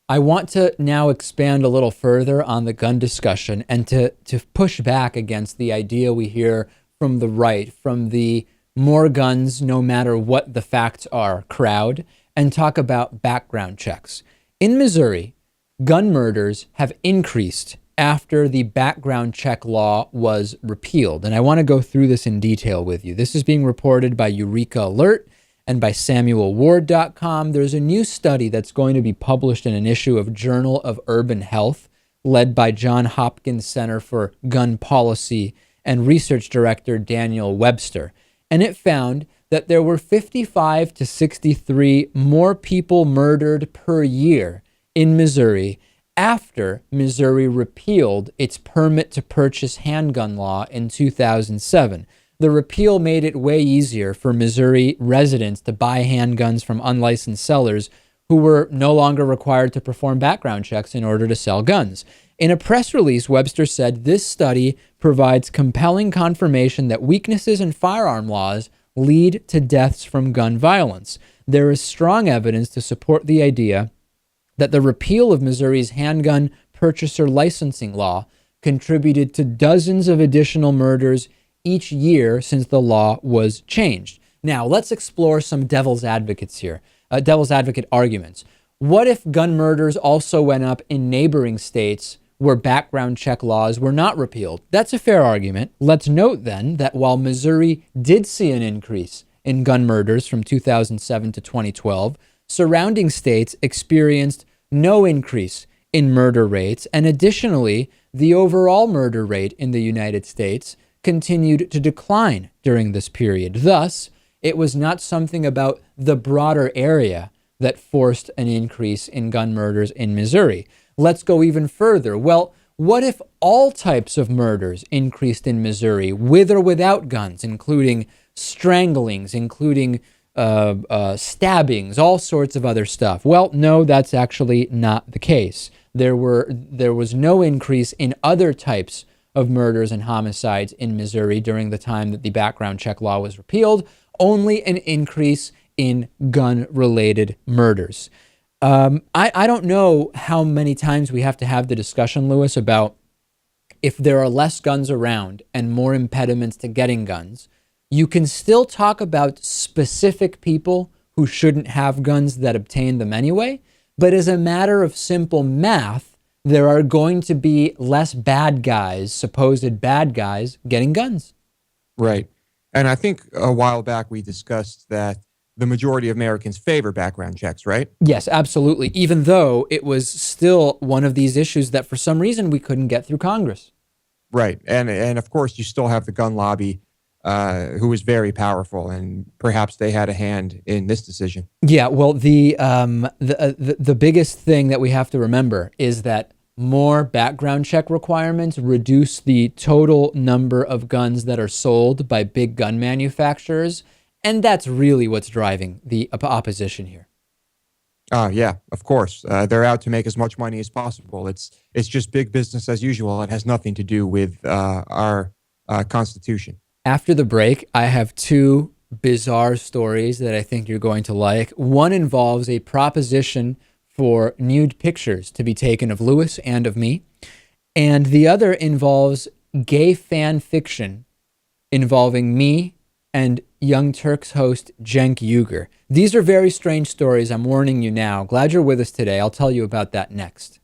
I want to now expand a little further on the gun discussion and to push back against the idea we hear from the right, from the more guns no matter what the facts are crowd, and talk about background checks. In Missouri, gun murders have increased after the background check law was repealed. And I want to go through this in detail with you. This is being reported by Eureka Alert and by SamuelWard.com. There's a new study that's going to be published in an issue of Journal of Urban Health, led by Johns Hopkins Center for Gun Policy and research director Daniel Webster. And it found that there were 55 to 63 more people murdered per year in Missouri after Missouri repealed its permit to purchase handgun law in 2007. The repeal made it way easier for Missouri residents to buy handguns from unlicensed sellers who were no longer required to perform background checks in order to sell guns. In a press release, Webster said this study provides compelling confirmation that weaknesses in firearm laws lead to deaths from gun violence. There is strong evidence to support the idea that the repeal of Missouri's handgun purchaser licensing law contributed to dozens of additional murders each year since the law was changed. Now, let's explore some devil's advocates here, devil's advocate arguments. What if gun murders also went up in neighboring states where background check laws were not repealed? That's a fair argument. Let's note then that while Missouri did see an increase in gun murders from 2007 to 2012, surrounding states experienced no increase in murder rates, and additionally, the overall murder rate in the United States continued to decline during this period. Thus, it was not something about the broader area that forced an increase in gun murders in Missouri. Let's go even further. Well, what if all types of murders increased in Missouri, with or without guns, including stranglings, including stabbings, all sorts of other stuff? Well, no, that's actually not the case. There was no increase in other types of murders and homicides in Missouri during the time that the background check law was repealed, only an increase in gun-related murders. I don't know how many times we have to have the discussion, Lewis, about if there are less guns around and more impediments to getting guns, you can still talk about specific people who shouldn't have guns that obtain them anyway, but as a matter of simple math, there are going to be less bad guys, supposed bad guys, getting guns. Right. And I think a while back we discussed that the majority of Americans favor background checks, right? Yes, absolutely. Even though it was still one of these issues that for some reason we couldn't get through Congress. Right. And of course, you still have the gun lobby, who is very powerful, and perhaps they had a hand in this decision. Yeah, well, the biggest thing that we have to remember is that more background check requirements reduce the total number of guns that are sold by big gun manufacturers, and that's really what's driving the opposition here. Yeah, of course. They're out to make as much money as possible. It's just big business as usual. It has nothing to do with our Constitution. After the break, I have two bizarre stories that I think you're going to like. One involves a proposition for nude pictures to be taken of Lewis and of me, and the other involves gay fan fiction involving me and Young Turks host Cenk Uygur. These are very strange stories. I'm warning you now. Glad you're with us today. I'll tell you about that next.